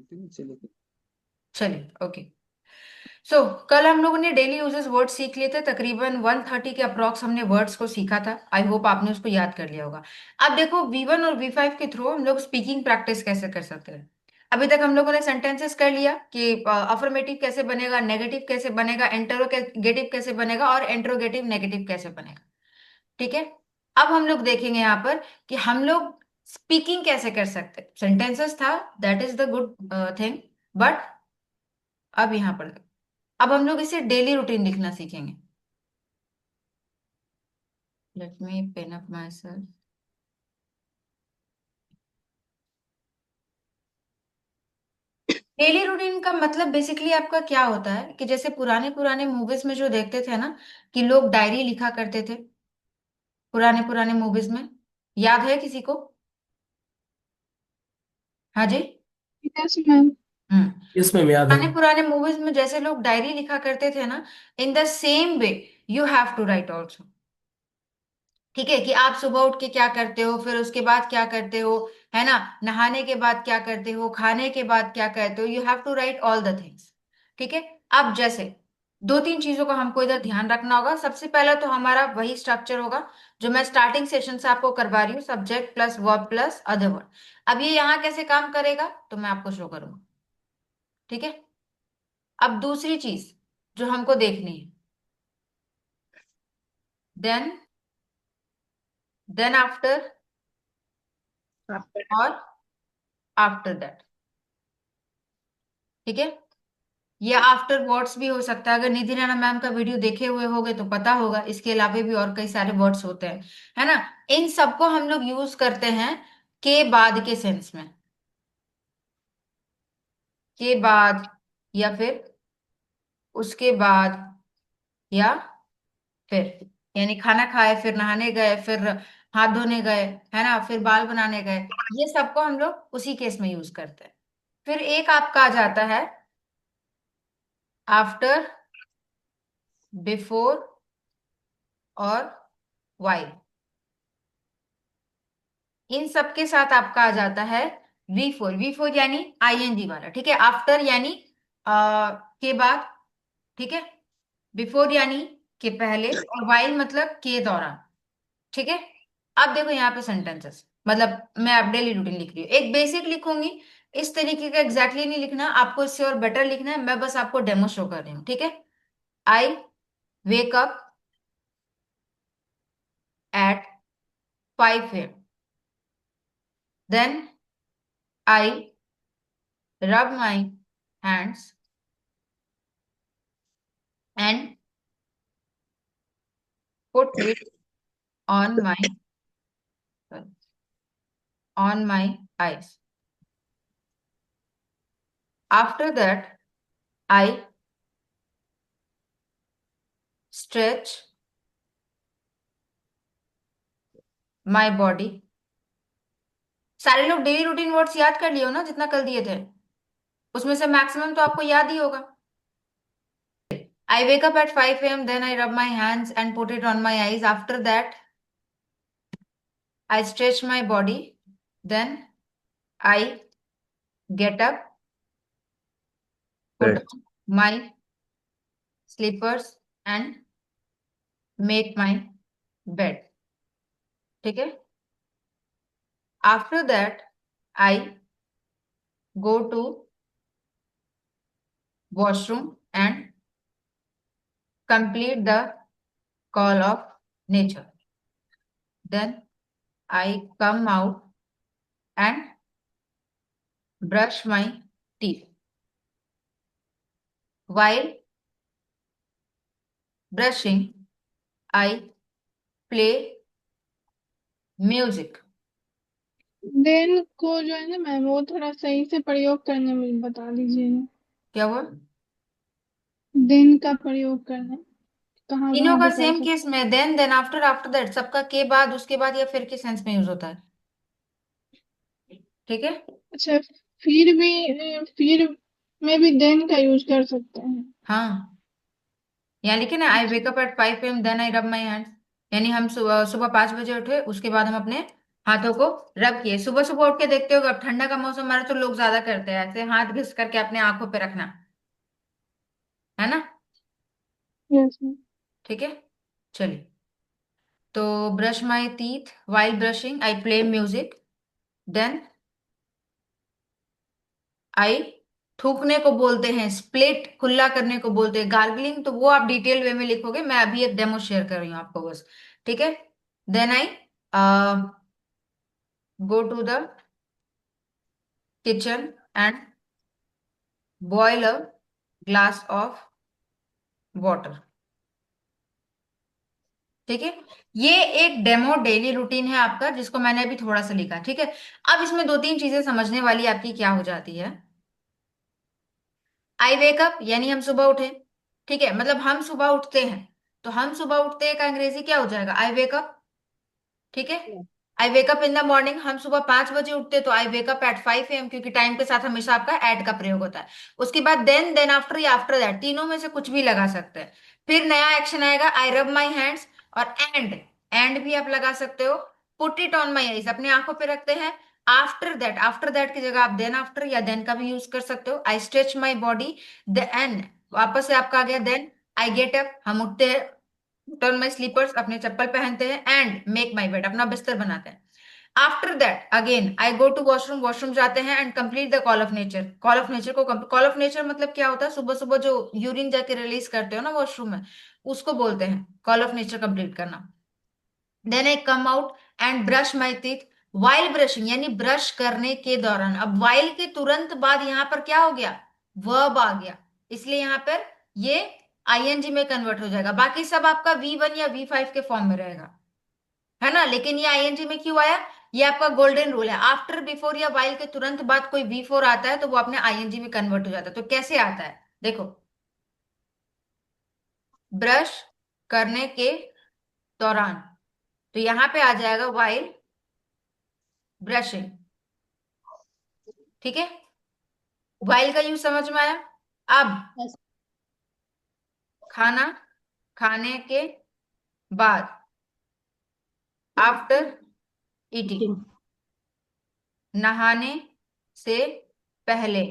सकते हैं, चलिए। चलिए ओके। सो कल हम लोगों ने डेली यूजेस वर्ड सीख लिए थे, तकरीबन 130 के अप्रॉक्स हमने वर्ड्स को सीखा था। आई होप आपने उसको याद कर लिया होगा। अब देखो V1 और V5 के थ्रू हम लोग स्पीकिंग प्रैक्टिस कैसे कर सकते हैं। अभी तक हम लोगों ने सेंटेंसेस कर लिया कि अफर्मेटिव कैसे बनेगा, नेगेटिव कैसे बनेगा, इंटरोगेटिव कैसे बनेगा और इंटरोगेटिव नेगेटिव कैसे बनेगा। ठीक है। अब हम लोग देखेंगे यहाँ पर कि हम लोग स्पीकिंग कैसे कर सकते हैं। सेंटेंसेस था, that is the good thing. But अब यहाँ पर अब हम लोग इसे डेली रूटीन लिखना सीखेंगे। Let me pen up myself. Daily routine का मतलब बेसिकली आपका क्या होता है कि जैसे पुराने पुराने मूवीज में जो देखते थे ना, कि लोग डायरी लिखा करते थे पुराने पुराने मूवीज में। याद है किसी को? हाँ जी। Yes ma'am. Hmm. Yes ma'am, याद है। पुराने पुराने मूवीज में जैसे लोग डायरी लिखा करते थे ना, in the same way you have to write also. ठीक है, कि आप सुबह उठ के क्या करते हो, फिर उसके बाद क्या करते हो, है ना, नहाने के बाद क्या करते हो, खाने के बाद क्या करते हो, you have to write all the things. ठीक है। अब जैसे दो तीन चीजों का हमको इधर ध्यान रखना होगा। सबसे पहला तो हमारा वही स्ट्रक्चर होगा जो मैं स्टार्टिंग सेशन से आपको करवा रही हूँ, subject plus verb plus other word. अब ये यहाँ कैसे काम करेगा तो मैं आपको शो करूंगा। ठीक है। अब दूसरी चीज जो हमको देखनी है, देन, देन आफ्टर और आफ्टर दैट। ठीक है। ये आफ्टर वर्ड्स भी हो सकता है, अगर निधि राणा मैम का वीडियो देखे हुए होगे तो पता होगा। इसके अलावा भी और कई सारे वर्ड्स होते हैं, है ना। इन सबको हम लोग यूज करते हैं के बाद के सेंस में। के बाद, या फिर उसके बाद, या फिर, यानी खाना खाए फिर नहाने गए फिर हाथ धोने गए, है ना, फिर बाल बनाने गए। ये सबको हम लोग उसी केस में यूज करते हैं। फिर एक आपका आ जाता है आफ्टर, बिफोर और वाइल। इन सब के साथ आपका आ जाता है V4। V4 यानी आईएनजी वाला। ठीक है। आफ्टर यानी के बाद। ठीक है। बिफोर यानी के पहले, और वाइल मतलब के दौरान। ठीक है। अब देखो यहाँ पे सेंटेंसेस, मतलब मैं अब डेली रूटीन लिख रही हूँ, एक बेसिक लिखूंगी। इस तरीके का एग्जैक्टली नहीं लिखना आपको, इससे और बेटर लिखना है। मैं बस आपको डेमो शो कर रही हूँ। ठीक है। I wake up at 5 a.m. Then I rub my hands and put it on my eyes. After that, I stretch my body. सारे लोग डेली रूटीन वर्ड्स याद कर लियो ना, जितना कल दिए थे उसमें से मैक्सिमम तो आपको याद ही होगा। I wake up at 5 a.m. Then I rub my hands and put it on my eyes. After that, I stretch my body. Then I get up, put correct. on my slippers and make my bed. ठीक है। After that, I go to washroom and complete the call of nature. Then I come out and brush my teeth. While brushing, I play music. Then को जो है ना ma'am, वो थोड़ा सही से प्रयोग करने में बता दीजिए। क्या हुआ? देन का प्रयोग करना कहाँ तीनों कहाँ का बता सेम सकते। केस में देन आफ्टर आफ्टर दैट, सबका के बाद उसके बाद या फिर के सेंस में यूज होता है। ठीक है। अच्छा, फिर भी फिर में भी देन का यूज कर सकते हैं। हाँ, यहाँ लिखे ना, I wake up at 5 a.m. Then I rub my hands. यानी हम सुबह सुबह 5 बजे उठे, उसके बाद हम अपने हाथों को रब किए। सुबह सुबह उठ के देखते हो, अब ठंडा का मौसम हमारा तो लोग ज्यादा करते हैं ऐसे हाथ घिस करके अपने आंखों पे रखना, है ना। Yes ma'am. ठीक है, चलिए। तो brush my teeth while brushing I play music, then I, थूकने को बोलते हैं स्प्लिट, कुल्ला करने को बोलते हैं गार्गलिंग, तो वो आप डिटेल वे में लिखोगे, मैं अभी एक डेमो शेयर कर रही हूँ आपको बस। ठीक है, then I go to the kitchen and boil a glass of water. ठीक है, ये एक डेमो डेली रूटीन है आपका जिसको मैंने अभी थोड़ा सा लिखा। ठीक है, अब इसमें दो तीन चीजें समझने वाली आपकी क्या हो जाती है। आई वेक अप यानी हम सुबह उठे। ठीक है, मतलब हम सुबह उठते हैं, तो हम सुबह उठते हैं का अंग्रेजी क्या हो जाएगा, आई वेक अप। ठीक है, I wake up in the morning, हम सुबह 5 बजे उठते तो I wake up at 5 AM, क्योंकि टाइम के साथ हमेशा आपका एट का प्रयोग होता है। उसके बाद देन आफ्टर या आफ्टर दैट, तीनों में से कुछ भी लगा सकते हैं। फिर नया एक्शन आएगा आई रब माई हैंड्स, और एंड भी आप लगा सकते हो। Put it on my eyes, अपने आंखों पे रखते हैं। आफ्टर दैट की जगह आप देन आफ्टर या देन का भी यूज कर सकते हो। I stretch my body, then वापस से आपका आ गया देन। आई गेट अप, हम उठते हैं, टर्न माई स्लीपर्स, अपने चप्पल पहनते हैं, एंड मेक माई बेड, अपना बिस्तर बनाते हैं। After that again I go to washroom, washroom जाते हैं, and complete the call of nature. Call of nature को, कॉल ऑफ नेचर मतलब क्या होता है, सुबह सुबह जो यूरिन जाके रिलीज करते हो ना वॉशरूम में, उसको बोलते हैं कॉल ऑफ नेचर कंप्लीट करना। Then I come out and brush my teeth while brushing, यानी ब्रश करने के दौरान। अब वाइल के तुरंत बाद यहां पर क्या हो गया, वर्ब आ गया, इसलिए यहां पर ये आईएनजी में कन्वर्ट हो जाएगा। बाकी सब आपका V1 या V5 के फॉर्म में रहेगा, है ना, लेकिन ये आईएनजी में क्यों आया, ये आपका गोल्डन रूल है। आफ्टर बिफोर या वाइल के तुरंत बाद कोई V4 आता है तो वो अपने आईएनजी में कन्वर्ट हो जाता है। तो कैसे आता है देखो, ब्रश करने के दौरान, तो यहां पे आ जाएगा वाइल ब्रशिंग। ठीक है, वाइल का यूज समझ में आया। अब यस। खाना खाने के बाद, आफ्टर ईटिंग, ईटिंग। नहाने से पहले,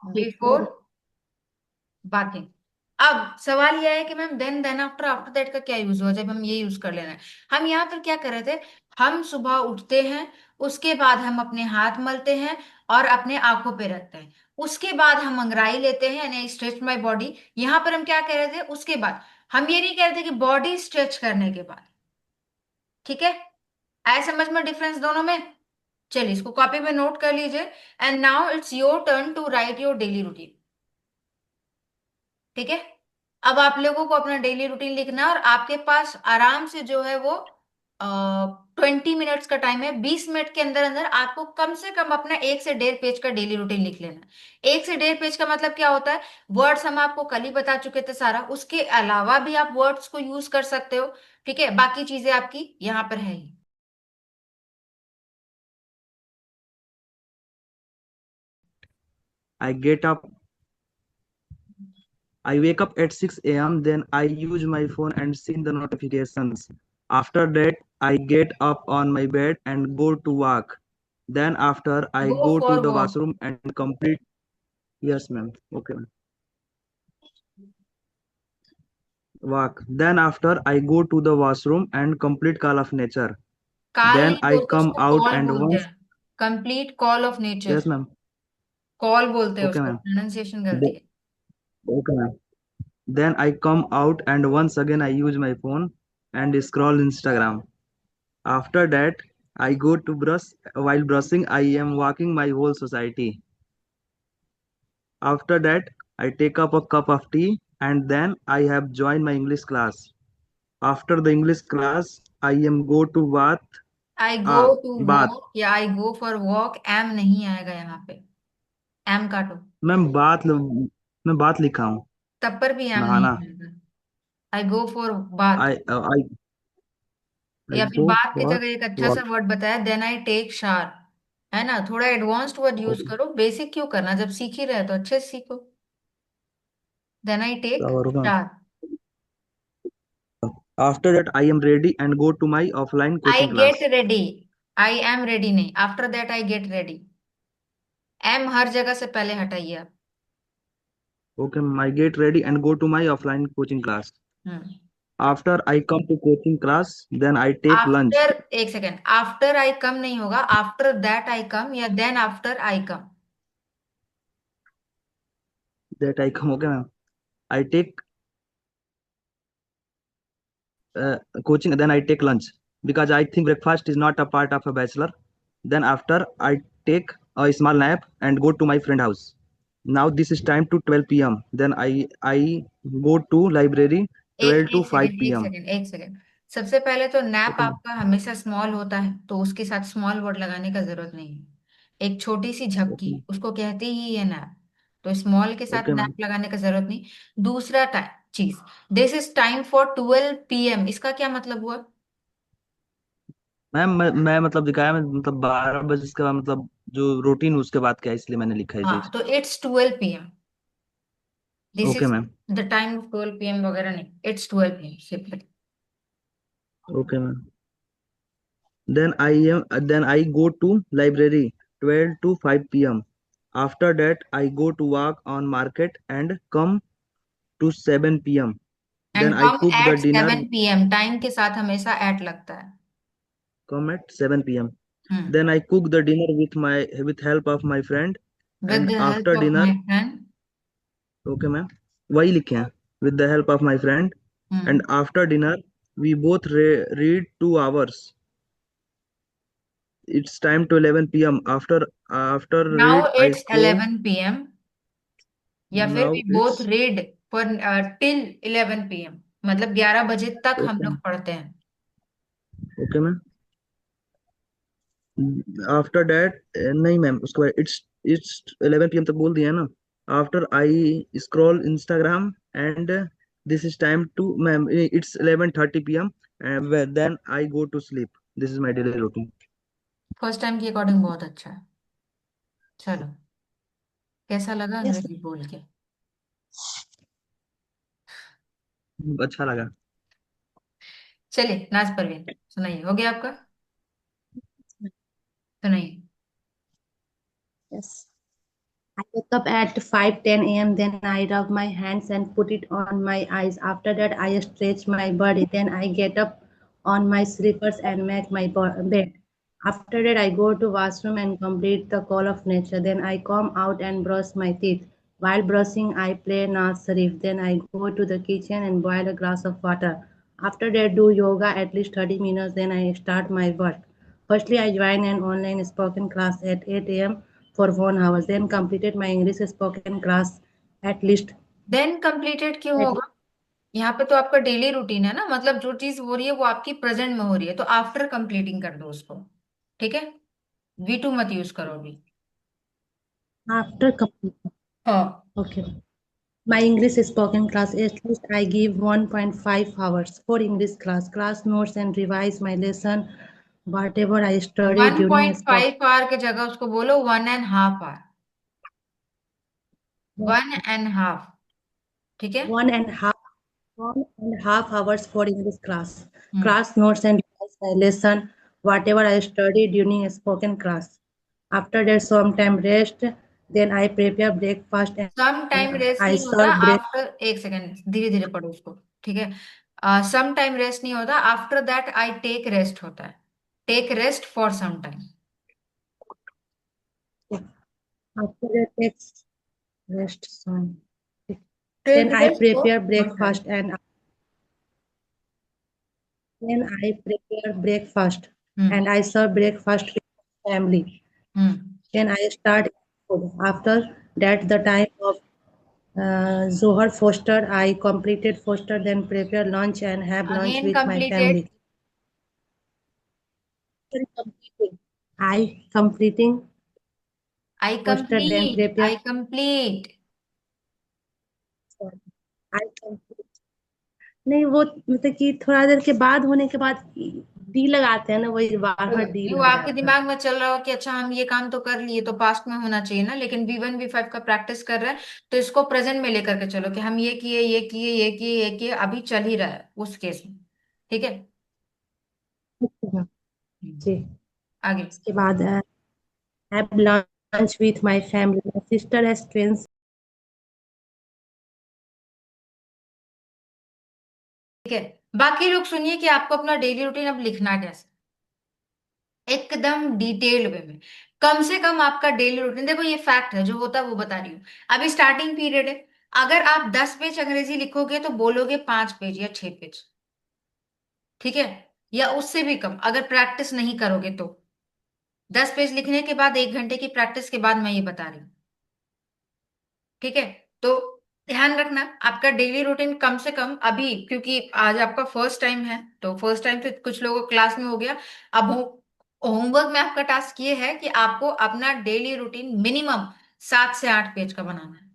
बिफोर बिफोर। बाथिंग। अब सवाल यह है कि ma'am then after after that का क्या यूज हुआ, जब हम ये यूज कर ले रहे हैं। हम यहाँ पर क्या कर रहे थे, हम सुबह उठते हैं, उसके बाद हम अपने हाथ मलते हैं और अपने आंखों पे रखते हैं, उसके बाद हम अंगड़ाई लेते हैं यानी स्ट्रेच माय बॉडी। यहाँ पर हम क्या कह रहे थे, उसके बाद, हम ये नहीं कह रहे थे कि बॉडी स्ट्रेच करने के बाद। ठीक है, आया समझ में डिफरेंस दोनों में। चलिए इसको कॉपी में नोट कर लीजिए, and now it's your turn to write your daily routine. ठीक है, अब आप लोगों को अपना डेली रूटीन लिखना है, और आपके पास आराम से जो है वो 20 मिनट्स का टाइम है। 20 मिनट के अंदर अंदर आपको कम से कम अपना 1 से 1.5 पेज का डेली रूटीन लिख लेना है। 1 से 1.5 पेज का मतलब क्या होता है, वर्ड्स हम आपको कल ही बता चुके थे सारा, उसके अलावा भी आप वर्ड्स को यूज कर सकते हो। ठीक है, बाकी चीजें आपकी यहाँ पर है ही। I get up, I wake up at 6 a.m. Then I use my phone and see the notifications. After that, I get up on my bed and go to work. Then after I go go to for the walk, washroom and complete. Yes, ma'am. Okay, ma'am. Walk. Then after I go to the washroom and complete call of nature. काल Then नहीं I बोलते come उसको, out call and बोलते once. हैं, complete call of nature, Yes, ma'am. Call बोलते हैं Okay, उसको, ma'am. Pronunciation गलती The- है। Okay, ma'am. Then I come out and once again I use my phone and scroll Instagram. After that, I go to brush. While brushing, I am walking my whole society. After that, I take up a cup of tea and then I have joined my English class. After the English class, I am go to bath. I go to Bath. Walk या I go for walk, am नहीं आएगा यहाँ पे, M काटो, मैं मैं बात लिखा हूँ। तब पर भी एम नहीं नहाना। आएगा। आई गो फॉर बाथ, I या फिर go बाथ की for जगह एक अच्छा सा what? वर्ड बताया, देन आई टेक शावर, है ना, थोड़ा एडवांस्ड वर्ड यूज Okay. करो, बेसिक क्यों करना, जब सीख ही रहे तो अच्छे से सीखो। Then I take Shower. Shower, After that, I am ready and go to my offline I coaching get class. Ready, I am ready नहीं, after that I get ready. एम हर जगह से पहले हटाइए आप। Okay, I get ready and go to my offline coaching class. Hmm. After I come to coaching class, then I take lunch. After, एक second, after I come नहीं होगा, आफ्टर दैट आई कम या then after I come. That I come, okay, ma'am. I take coaching, then I take lunch because I think breakfast is not a part of a bachelor. Then after I take a small nap and go to my friend house. Now this is time to 12 p.m. Then I go to library एक 12 to एक 5 second, एक p.m. Second, एक second. सबसे पहले तो nap Okay, आपका हमेशा small होता है, तो उसके साथ स्मॉल वर्ड लगाने का जरूरत नहीं है। एक छोटी सी झपकी, okay, उसको कहते ही है नैप, तो स्मॉल के साथ okay, ma'am. नैप लगाने का जरूरत नहीं। दूसरा टाइम चीज, this is time for 12 p.m., इसका क्या मतलब हुआ? मैम मैं मतलब दिखाया, मैं मतलब 12 बजे इसके बाद मतलब जो रूटीन उसके बाद क्या है, इसलिए मैंने लिखा है चीज। हाँ, तो it's 12 p.m. This okay is ma'am. The time of 12 p.m. वगैरह नहीं, it's 12 p.m. Simple. Okay ma'am. then I go to library 12 to 5 p.m. After that I go to walk on market and come to 7 p.m. And Then I come cook the at dinner, 7 p.m., time के साथ हमेशा eight लगता है। come at 7 p.m. Hmm. Then I cook the dinner with help of my friend, with and the help after of dinner, my friend. okay ma'am, वही लिखे हैं, with the help of my friend, hmm. and after dinner we both read 2 hours. It's time to 11 p.m. After now read I it's scroll. 11 p.m. या फिर we Now both it's read for till 11 p.m., मतलब 11 बजे तक हम okay, लोग पढ़ते हैं। okay ma'am. After that नहीं मैम, उसके बाद इट्स 11 p.m. तक बोल दिया है ना। After I scroll Instagram and this is time to ma'am, it's 11:30 p.m. Then I go to sleep. This is my daily routine. First time के according बहुत अच्छा है। चलो, कैसा लगा यस। अंग्रेजी बोल के? अच्छा लगा। चलिए नाज परवीन, सुनाइए, हो गया आपका? सुनाइए। Yes. I wake up at 5:10 a.m. Then I rub my hands and put it on my eyes. After that, I stretch my body. Then I get up on my slippers and make my bed. After that, I go to washroom and complete the call of nature. Then I come out and brush my teeth. While brushing, I play Nas Sharif. Then I go to the kitchen and boil a glass of water. After that, do yoga at least 30 minutes. Then I start my work. Firstly, I joined an online spoken class at 8 a.m. for 1 hour. Then completed my English spoken class at least. Then completed क्यों At, होगा? यहाँ पे तो आपका daily routine है ना, मतलब जो चीज हो रही है वो आपकी प्रेजेंट में हो रही है, तो आफ्टर कंप्लीटिंग कर दो उसको। ठीक है, वी टू मत यूज करो अभी। after completing. हाँ। Okay. My English spoken class, at least I give 1.5 hours for English class. Class notes and revise my lesson, whatever I study one during point spoken. Five our के जगह उसको बोलो 1.5 our. 1.5, ठीक है। 1.5 1.5 hours for English class. Hmm. Class notes and revise my lesson, whatever I study during spoken class. After that, some time rest. Then I prepare breakfast some and time rest I नहीं होता serve break. After, एक second धीरे धीरे पढ़ो उसको, ठीक है। Some time rest नहीं होता, after that I take rest होता है। Take rest for some time. After that, takes rest. Some. Take Then I rest for prepare some time. breakfast and then I prepare breakfast hmm. and I serve breakfast with my family. Hmm. Then I start food. After that, the time of Zohar Foster, I completed Foster, then prepare lunch and have lunch again with my completed. family. Then completing. I completing I Foster, then complete, prepare. I complete. I complete. नहीं वो मतलब कि थोड़ा देर के बाद होने के बाद डी लगाते हैं ना, वही बार बार डी नहीं, वो लग आपके जाता है। दिमाग में चल रहा हो कि अच्छा हम ये काम तो कर लिए, तो पास्ट में होना चाहिए ना, लेकिन V1 V5 का प्रैक्टिस कर रहा है, तो इसको प्रेजेंट में लेकर के चलो कि हम ये किए, ये किए, ये किए, ये किए, अभी चल ही रहा है उस केस में। ठीक है। अच्छा, हम्म। जी। आगे। उसके बाद have lunch with my family. My sister has twins. ठीक है, बाकी लोग सुनिए कि आपको अपना डेली रूटीन अब लिखना कैसे, एकदम डिटेल वे में। कम से कम आपका डेली रूटीन, देखो ये फैक्ट है, जो होता है वो बता रही हूँ। अभी स्टार्टिंग पीरियड है, अगर आप 10 पेज अंग्रेजी लिखोगे तो बोलोगे 5 पेज या 6 पेज, ठीक है, या उससे भी कम अगर प्रैक्टिस नहीं करोगे तो। 10 पेज लिखने के बाद 1 घंटे की प्रैक्टिस के बाद मैं ये बता रही हूँ, ठीक है। तो ध्यान रखना आपका डेली रूटीन कम से कम अभी, क्योंकि आज आपका फर्स्ट टाइम है, तो फर्स्ट टाइम तो कुछ लोगों को क्लास में हो गया। अब होमवर्क में आपका टास्क ये है कि आपको अपना डेली रूटीन मिनिमम 7 से 8 पेज का बनाना है।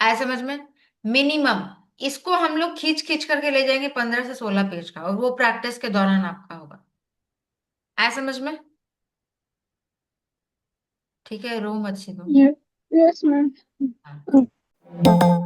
आया समझ में? मिनिमम। इसको हम लोग खींच खींच करके ले जाएंगे 15 से 16 पेज का, और वो प्रैक्टिस के दौरान आपका होगा। आया समझ में? ठीक है, रो मत सीधो। Yes ma'am. हाँ।